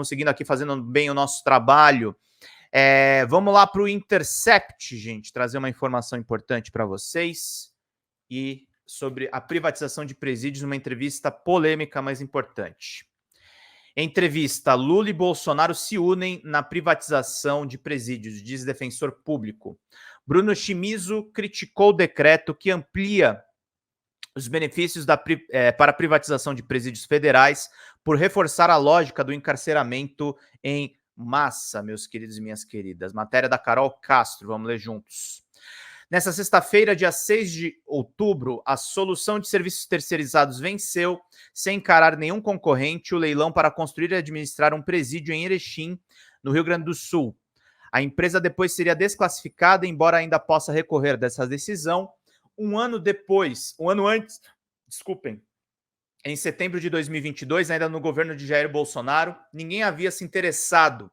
Vamos seguindo aqui, fazendo bem o nosso trabalho. Vamos lá para o Intercept, gente, trazer uma informação importante para vocês e sobre a privatização de presídios, uma entrevista polêmica, mas importante. Entrevista: Lula e Bolsonaro se unem na privatização de presídios, diz defensor público. Bruno Chimizo criticou o decreto que amplia os benefícios para a privatização de presídios federais por reforçar a lógica do encarceramento em massa, meus queridos e minhas queridas. Matéria da Carol Castro, vamos ler juntos. Nessa sexta-feira, dia 6 de outubro, a solução de serviços terceirizados venceu, sem encarar nenhum concorrente, o leilão para construir e administrar um presídio em Erechim, no Rio Grande do Sul. A empresa depois seria desclassificada, embora ainda possa recorrer dessa decisão. Um ano antes, em setembro de 2022, ainda no governo de Jair Bolsonaro, ninguém havia se interessado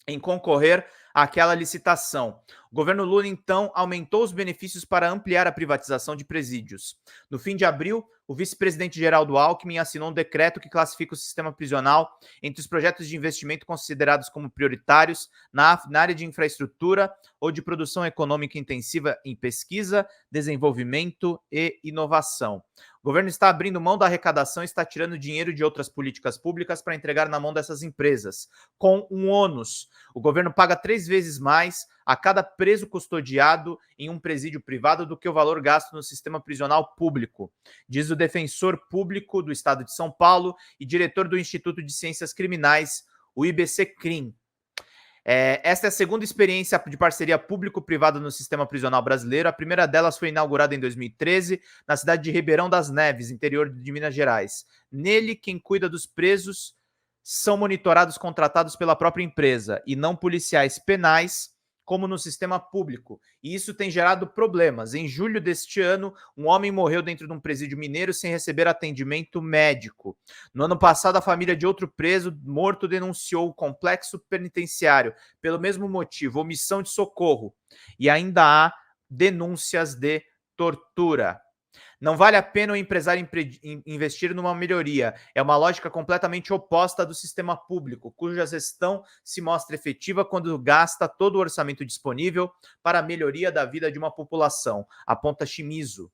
em concorrer àquela licitação. O governo Lula, então, aumentou os benefícios para ampliar a privatização de presídios. No fim de abril, o vice-presidente Geraldo Alckmin assinou um decreto que classifica o sistema prisional entre os projetos de investimento considerados como prioritários na área de infraestrutura ou de produção econômica intensiva em pesquisa, desenvolvimento e inovação. O governo está abrindo mão da arrecadação e está tirando dinheiro de outras políticas públicas para entregar na mão dessas empresas, com um ônus. O governo paga 3 vezes mais a cada preso custodiado em um presídio privado do que o valor gasto no sistema prisional público, diz o defensor público do Estado de São Paulo e diretor do Instituto de Ciências Criminais, o IBC-CRIM. Esta é a segunda experiência de parceria público-privada no sistema prisional brasileiro. A primeira delas foi inaugurada em 2013, na cidade de Ribeirão das Neves, interior de Minas Gerais. Nele, quem cuida dos presos são monitorados contratados pela própria empresa e não policiais penais, como no sistema público. E isso tem gerado problemas. Em julho deste ano, um homem morreu dentro de um presídio mineiro sem receber atendimento médico. No ano passado, a família de outro preso morto denunciou o complexo penitenciário pelo mesmo motivo, omissão de socorro. E ainda há denúncias de tortura. Não vale a pena o empresário investir numa melhoria. É uma lógica completamente oposta do sistema público, cuja gestão se mostra efetiva quando gasta todo o orçamento disponível para a melhoria da vida de uma população, aponta Chimizo.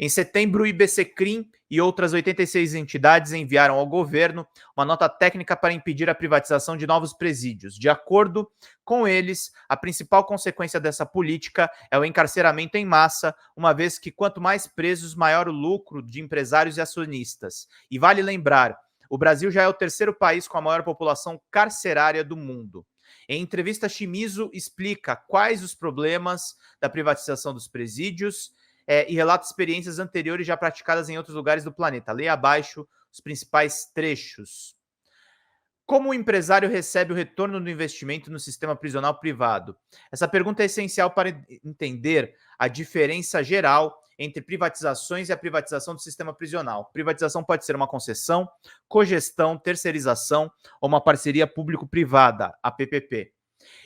Em setembro, o IBC-CRIM e outras 86 entidades enviaram ao governo uma nota técnica para impedir a privatização de novos presídios. De acordo com eles, a principal consequência dessa política é o encarceramento em massa, uma vez que quanto mais presos, maior o lucro de empresários e acionistas. E vale lembrar, o Brasil já é o terceiro país com a maior população carcerária do mundo. Em entrevista, Chimizo explica quais os problemas da privatização dos presídios e relata experiências anteriores já praticadas em outros lugares do planeta. Leia abaixo os principais trechos. Como o empresário recebe o retorno do investimento no sistema prisional privado? Essa pergunta é essencial para entender a diferença geral entre privatizações e a privatização do sistema prisional. Privatização pode ser uma concessão, cogestão, terceirização ou uma parceria público-privada, a PPP.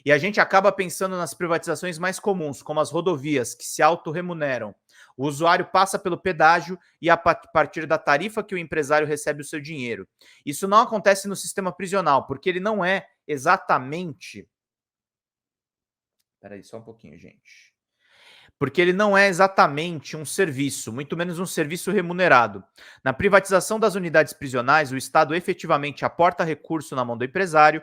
E a gente acaba pensando nas privatizações mais comuns, como as rodovias, que se autorremuneram. O usuário passa pelo pedágio e a partir da tarifa que o empresário recebe o seu dinheiro. Isso não acontece no sistema prisional, porque ele não é exatamente... Espera aí, só um pouquinho, gente. Porque ele não é exatamente um serviço, muito menos um serviço remunerado. Na privatização das unidades prisionais, o Estado efetivamente aporta recurso na mão do empresário.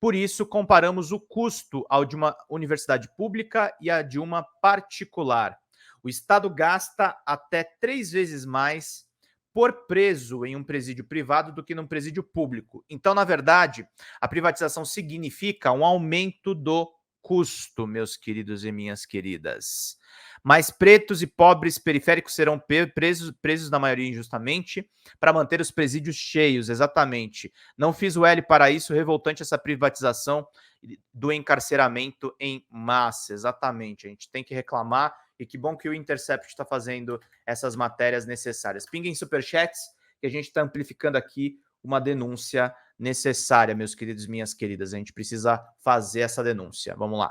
Por isso, comparamos o custo ao de uma universidade pública e a de uma particular. O Estado gasta até 3 vezes mais por preso em um presídio privado do que num presídio público. Então, na verdade, a privatização significa um aumento do custo, meus queridos e minhas queridas. Mais pretos e pobres periféricos serão presos na maioria injustamente, para manter os presídios cheios, exatamente. Não fiz o L para isso, revoltante essa privatização do encarceramento em massa, exatamente. A gente tem que reclamar, e que bom que o Intercept está fazendo essas matérias necessárias. Pinguem superchats, que a gente está amplificando aqui uma denúncia necessária, meus queridos e minhas queridas. A gente precisa fazer essa denúncia. Vamos lá.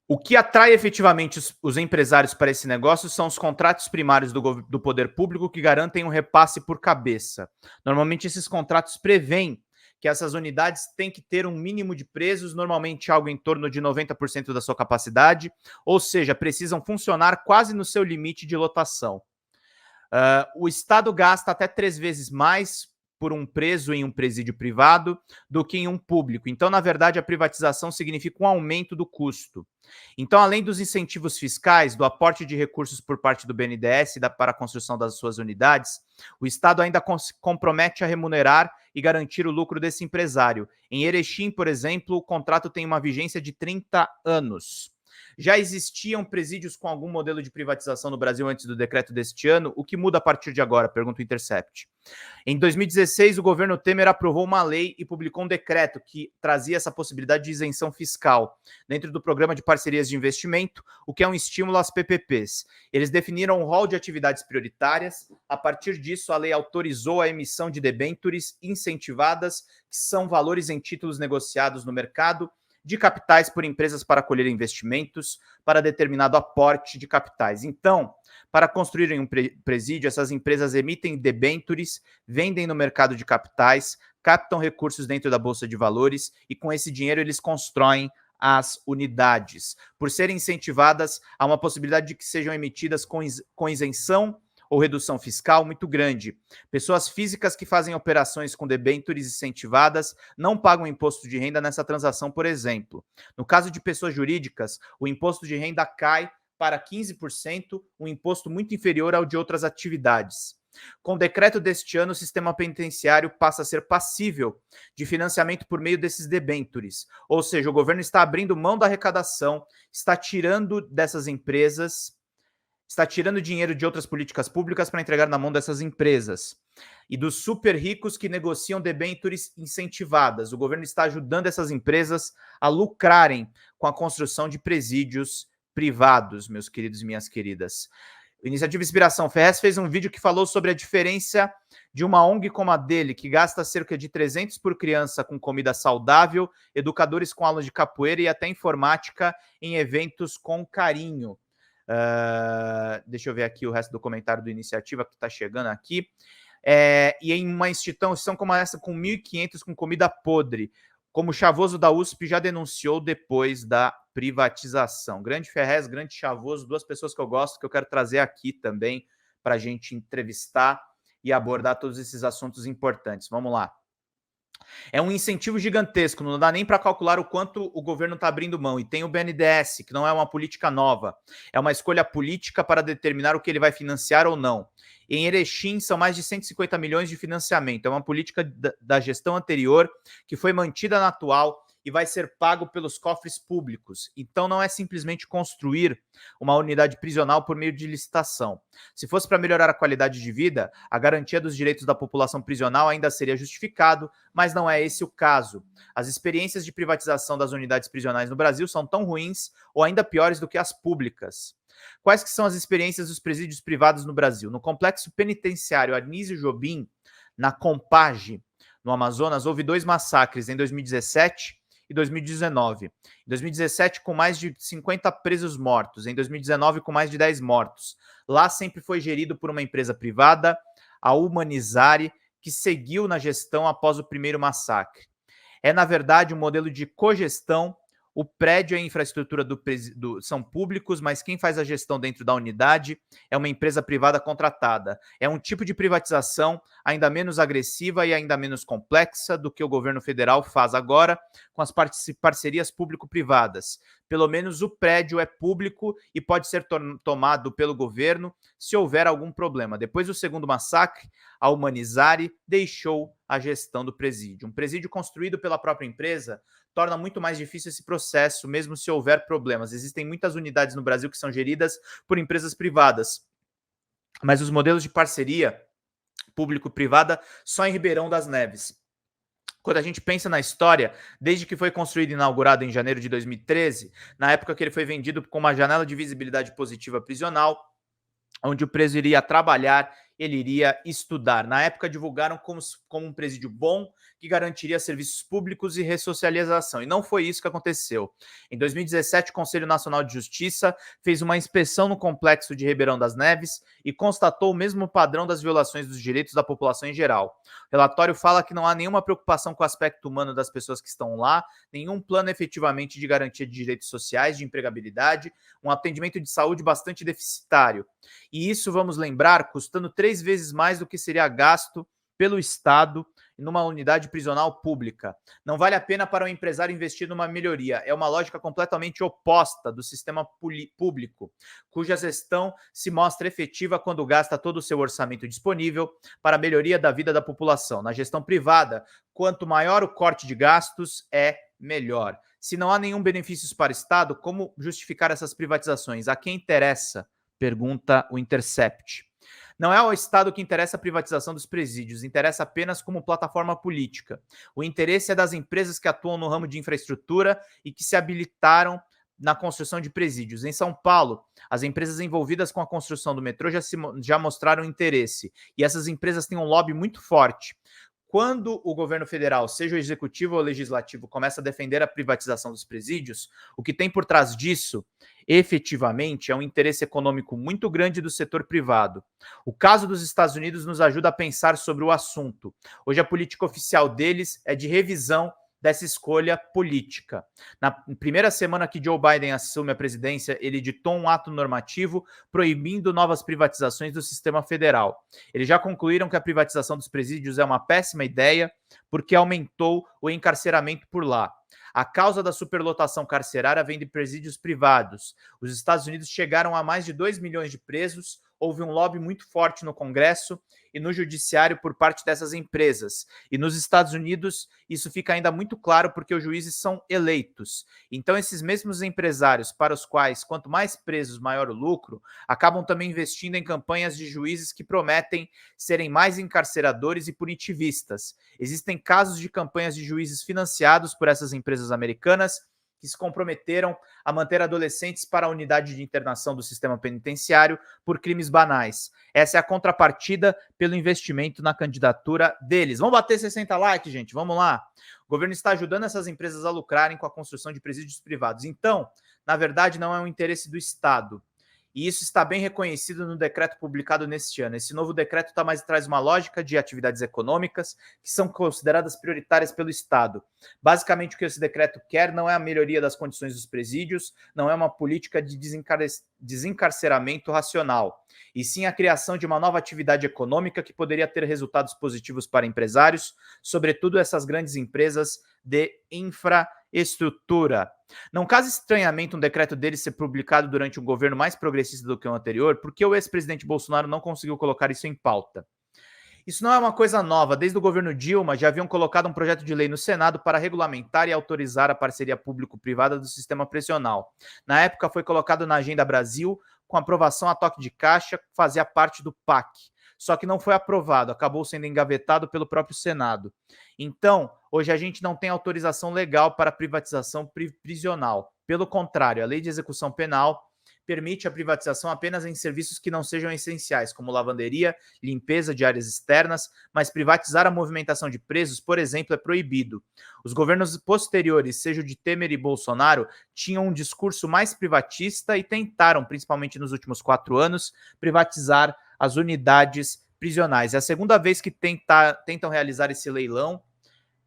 O que atrai efetivamente os empresários para esse negócio são os contratos primários do poder público que garantem um repasse por cabeça. Normalmente esses contratos prevêem que essas unidades têm que ter um mínimo de presos, normalmente algo em torno de 90% da sua capacidade, ou seja, precisam funcionar quase no seu limite de lotação. O Estado gasta até 3 vezes mais por um preso em um presídio privado do que em um público. Então, na verdade, a privatização significa um aumento do custo. Então, além dos incentivos fiscais, do aporte de recursos por parte do BNDES para a construção das suas unidades, o Estado ainda compromete a remunerar e garantir o lucro desse empresário. Em Erechim, por exemplo, o contrato tem uma vigência de 30 anos. Já existiam presídios com algum modelo de privatização no Brasil antes do decreto deste ano? O que muda a partir de agora? Pergunta o Intercept. Em 2016, o governo Temer aprovou uma lei e publicou um decreto que trazia essa possibilidade de isenção fiscal dentro do programa de parcerias de investimento, o que é um estímulo às PPPs. Eles definiram um rol de atividades prioritárias. A partir disso, a lei autorizou a emissão de debêntures incentivadas, que são valores em títulos negociados no mercado, de capitais por empresas para acolher investimentos para determinado aporte de capitais. Então, para construírem um presídio, essas empresas emitem debêntures, vendem no mercado de capitais, captam recursos dentro da Bolsa de Valores e com esse dinheiro eles constroem as unidades. Por serem incentivadas, há uma possibilidade de que sejam emitidas com isenção ou redução fiscal muito grande. Pessoas físicas que fazem operações com debêntures incentivadas não pagam imposto de renda nessa transação, por exemplo. No caso de pessoas jurídicas, o imposto de renda cai para 15%, um imposto muito inferior ao de outras atividades. Com o decreto deste ano, o sistema penitenciário passa a ser passível de financiamento por meio desses debêntures. Ou seja, o governo está abrindo mão da arrecadação, está tirando dessas empresas, está tirando dinheiro de outras políticas públicas para entregar na mão dessas empresas. E dos super ricos que negociam debêntures incentivadas. O governo está ajudando essas empresas a lucrarem com a construção de presídios privados, meus queridos e minhas queridas. Iniciativa Inspiração. Ferrez fez um vídeo que falou sobre a diferença de uma ONG como a dele, que gasta cerca de 300 por criança com comida saudável, educadores com aulas de capoeira e até informática em eventos com carinho. Deixa eu ver aqui o resto do comentário do Iniciativa que está chegando aqui. E em uma instituição como essa, com 1.500 com comida podre, como o Chavoso da USP já denunciou depois da privatização. Grande Ferrez, grande Chavoso, duas pessoas que eu gosto, que eu quero trazer aqui também para a gente entrevistar e abordar todos esses assuntos importantes. Vamos lá. É um incentivo gigantesco, não dá nem para calcular o quanto o governo está abrindo mão. E tem o BNDES, que não é uma política nova, é uma escolha política para determinar o que ele vai financiar ou não. Em Erechim, são mais de 150 milhões de financiamento. É uma política da gestão anterior que foi mantida na atual e vai ser pago pelos cofres públicos. Então, não é simplesmente construir uma unidade prisional por meio de licitação. Se fosse para melhorar a qualidade de vida, a garantia dos direitos da população prisional ainda seria justificado, mas não é esse o caso. As experiências de privatização das unidades prisionais no Brasil são tão ruins ou ainda piores do que as públicas. Quais que são as experiências dos presídios privados no Brasil? No complexo penitenciário Anísio Jobim, na Compage, no Amazonas, houve 2 massacres em 2017 e 2019. Em 2017, com mais de 50 presos mortos. Em 2019, com mais de 10 mortos. Lá sempre foi gerido por uma empresa privada, a Humanizare, que seguiu na gestão após o primeiro massacre. É, na verdade, um modelo de cogestão. O prédio e a infraestrutura são públicos, mas quem faz a gestão dentro da unidade é uma empresa privada contratada. É um tipo de privatização ainda menos agressiva e ainda menos complexa do que o governo federal faz agora com as parcerias público-privadas. Pelo menos o prédio é público e pode ser tomado pelo governo se houver algum problema. Depois do segundo massacre, a Humanizare deixou a gestão do presídio. Um presídio construído pela própria empresa torna muito mais difícil esse processo, mesmo se houver problemas. Existem muitas unidades no Brasil que são geridas por empresas privadas, mas os modelos de parceria público-privada só em Ribeirão das Neves. Quando a gente pensa na história, desde que foi construído e inaugurado em janeiro de 2013, na época que ele foi vendido com uma janela de visibilidade positiva prisional, onde o preso iria trabalhar ele iria estudar. Na época, divulgaram como um presídio bom, que garantiria serviços públicos e ressocialização. E não foi isso que aconteceu. Em 2017, o Conselho Nacional de Justiça fez uma inspeção no complexo de Ribeirão das Neves e constatou o mesmo padrão das violações dos direitos da população em geral. O relatório fala que não há nenhuma preocupação com o aspecto humano das pessoas que estão lá, nenhum plano efetivamente de garantia de direitos sociais, de empregabilidade, um atendimento de saúde bastante deficitário. E isso, vamos lembrar, custando 3 vezes mais do que seria gasto pelo Estado numa unidade prisional pública. Não vale a pena para o empresário investir numa melhoria. É uma lógica completamente oposta do sistema público, cuja gestão se mostra efetiva quando gasta todo o seu orçamento disponível para a melhoria da vida da população. Na gestão privada, quanto maior o corte de gastos, é melhor. Se não há nenhum benefício para o Estado, como justificar essas privatizações? A quem interessa? Pergunta o Intercept. Não é ao Estado que interessa a privatização dos presídios, interessa apenas como plataforma política. O interesse é das empresas que atuam no ramo de infraestrutura e que se habilitaram na construção de presídios. Em São Paulo, as empresas envolvidas com a construção do metrô já mostraram interesse, e essas empresas têm um lobby muito forte. Quando o governo federal, seja o executivo ou o legislativo, começa a defender a privatização dos presídios, o que tem por trás disso, efetivamente, é um interesse econômico muito grande do setor privado. O caso dos Estados Unidos nos ajuda a pensar sobre o assunto. Hoje, a política oficial deles é de revisão dessa escolha política. Na primeira semana que Joe Biden assume a presidência, ele editou um ato normativo proibindo novas privatizações do sistema federal. Eles já concluíram que a privatização dos presídios é uma péssima ideia porque aumentou o encarceramento por lá. A causa da superlotação carcerária vem de presídios privados. Os Estados Unidos chegaram a mais de 2 milhões de presos, houve um lobby muito forte no Congresso e no Judiciário por parte dessas empresas. E nos Estados Unidos, isso fica ainda muito claro porque os juízes são eleitos. Então, esses mesmos empresários, para os quais, quanto mais presos, maior o lucro, acabam também investindo em campanhas de juízes que prometem serem mais encarceradores e punitivistas. Existem casos de campanhas de juízes financiados por essas empresas americanas que se comprometeram a manter adolescentes para a unidade de internação do sistema penitenciário por crimes banais. Essa é a contrapartida pelo investimento na candidatura deles. Vamos bater 60 likes, gente? Vamos lá. O governo está ajudando essas empresas a lucrarem com a construção de presídios privados. Então, na verdade, não é um interesse do Estado. E isso está bem reconhecido no decreto publicado neste ano. Esse novo decreto traz uma lógica de atividades econômicas que são consideradas prioritárias pelo Estado. Basicamente, o que esse decreto quer não é a melhoria das condições dos presídios, não é uma política de desencarceramento racional, e sim a criação de uma nova atividade econômica que poderia ter resultados positivos para empresários, sobretudo essas grandes empresas de infraestrutura. Não causa estranhamento um decreto dele ser publicado durante um governo mais progressista do que o anterior, porque o ex-presidente Bolsonaro não conseguiu colocar isso em pauta. Isso não é uma coisa nova. Desde o governo Dilma, já haviam colocado um projeto de lei no Senado para regulamentar e autorizar a parceria público-privada do sistema prisional. Na época, foi colocado na Agenda Brasil, com aprovação a toque de caixa, fazia parte do PAC. Só que não foi aprovado, acabou sendo engavetado pelo próprio Senado. Então, hoje a gente não tem autorização legal para privatização prisional. Pelo contrário, a Lei de Execução Penal permite a privatização apenas em serviços que não sejam essenciais, como lavanderia, limpeza de áreas externas, mas privatizar a movimentação de presos, por exemplo, é proibido. Os governos posteriores, seja o de Temer e Bolsonaro, tinham um discurso mais privatista e tentaram, principalmente nos últimos 4 anos, privatizar as unidades prisionais. É a segunda vez que tentam realizar esse leilão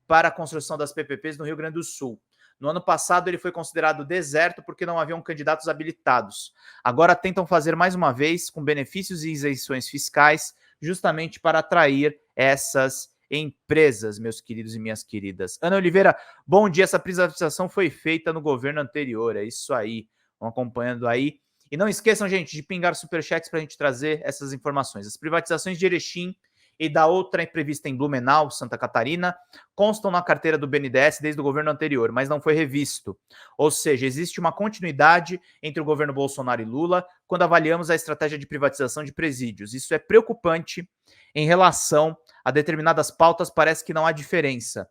para a construção das PPPs no Rio Grande do Sul. No ano passado, ele foi considerado deserto porque não haviam candidatos habilitados. Agora tentam fazer mais uma vez com benefícios e isenções fiscais, justamente para atrair essas empresas, meus queridos e minhas queridas. Ana Oliveira, bom dia. Essa privatização foi feita no governo anterior. É isso aí. Vão acompanhando aí. E não esqueçam, gente, de pingar superchats para a gente trazer essas informações. As privatizações de Erechim e da outra prevista em Blumenau, Santa Catarina, constam na carteira do BNDES desde o governo anterior, mas não foi revisto. Ou seja, existe uma continuidade entre o governo Bolsonaro e Lula quando avaliamos a estratégia de privatização de presídios. Isso é preocupante em relação a determinadas pautas, parece que não há diferença.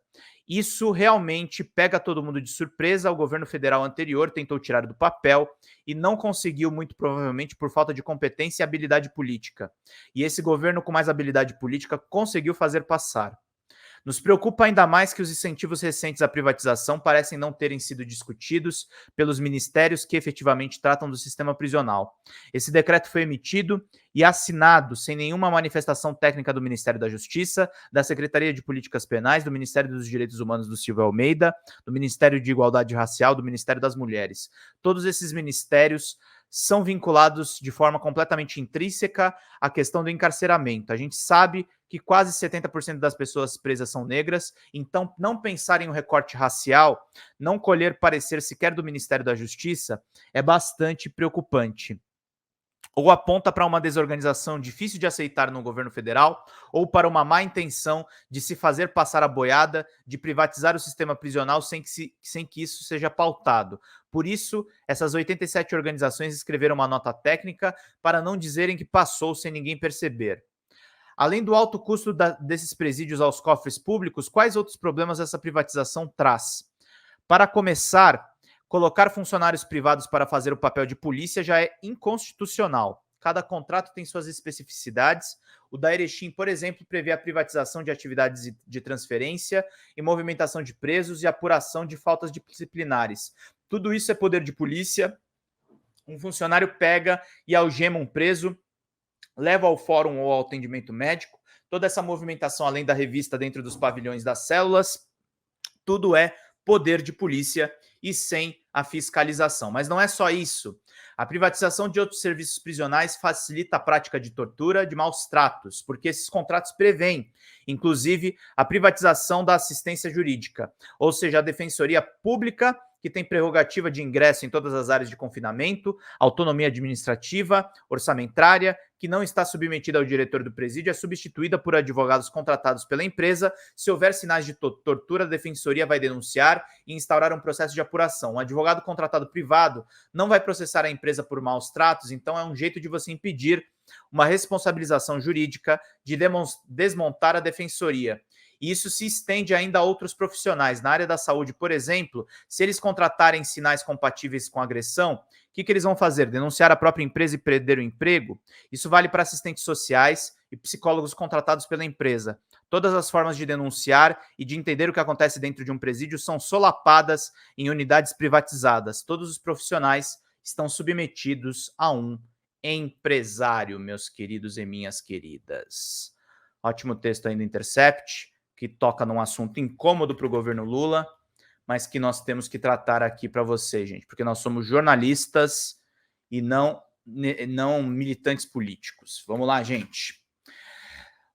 Isso realmente pega todo mundo de surpresa. O governo federal anterior tentou tirar do papel e não conseguiu, muito provavelmente por falta de competência e habilidade política. E esse governo com mais habilidade política conseguiu fazer passar. Nos preocupa ainda mais que os incentivos recentes à privatização parecem não terem sido discutidos pelos ministérios que efetivamente tratam do sistema prisional. Esse decreto foi emitido e assinado sem nenhuma manifestação técnica do Ministério da Justiça, da Secretaria de Políticas Penais, do Ministério dos Direitos Humanos do Silvio Almeida, do Ministério de Igualdade Racial, do Ministério das Mulheres. Todos esses ministérios são vinculados de forma completamente intrínseca à questão do encarceramento. A gente sabe que quase 70% das pessoas presas são negras, então não pensar em um recorte racial, não colher parecer sequer do Ministério da Justiça, é bastante preocupante. Ou aponta para uma desorganização difícil de aceitar no governo federal, ou para uma má intenção de se fazer passar a boiada, de privatizar o sistema prisional sem que isso seja pautado. Por isso, essas 87 organizações escreveram uma nota técnica para não dizerem que passou sem ninguém perceber. Além do alto custo desses presídios aos cofres públicos, quais outros problemas essa privatização traz? Para começar, colocar funcionários privados para fazer o papel de polícia já é inconstitucional. Cada contrato tem suas especificidades. O da Erechim, por exemplo, prevê a privatização de atividades de transferência e movimentação de presos e apuração de faltas disciplinares. Tudo isso é poder de polícia. Um funcionário pega e algema um preso, leva ao fórum ou ao atendimento médico. Toda essa movimentação, além da revista dentro dos pavilhões das células, tudo é poder de polícia e sem a fiscalização. Mas não é só isso. A privatização de outros serviços prisionais facilita a prática de tortura, de maus tratos, porque esses contratos prevêem, inclusive, a privatização da assistência jurídica, ou seja, a defensoria pública, que tem prerrogativa de ingresso em todas as áreas de confinamento, autonomia administrativa, orçamentária, que não está submetida ao diretor do presídio, é substituída por advogados contratados pela empresa. Se houver sinais de tortura, a defensoria vai denunciar e instaurar um processo de apuração. Um advogado contratado privado não vai processar a empresa por maus tratos, então é um jeito de você impedir uma responsabilização jurídica de desmontar a defensoria. E isso se estende ainda a outros profissionais. Na área da saúde, por exemplo, se eles contratarem sinais compatíveis com agressão, o que eles vão fazer? Denunciar a própria empresa e perder o emprego? Isso vale para assistentes sociais e psicólogos contratados pela empresa. Todas as formas de denunciar e de entender o que acontece dentro de um presídio são solapadas em unidades privatizadas. Todos os profissionais estão submetidos a um empresário, meus queridos e minhas queridas. Ótimo texto aí do Intercept, que toca num assunto incômodo para o governo Lula, mas que nós temos que tratar aqui para você, gente, porque nós somos jornalistas e não militantes políticos. Vamos lá, gente.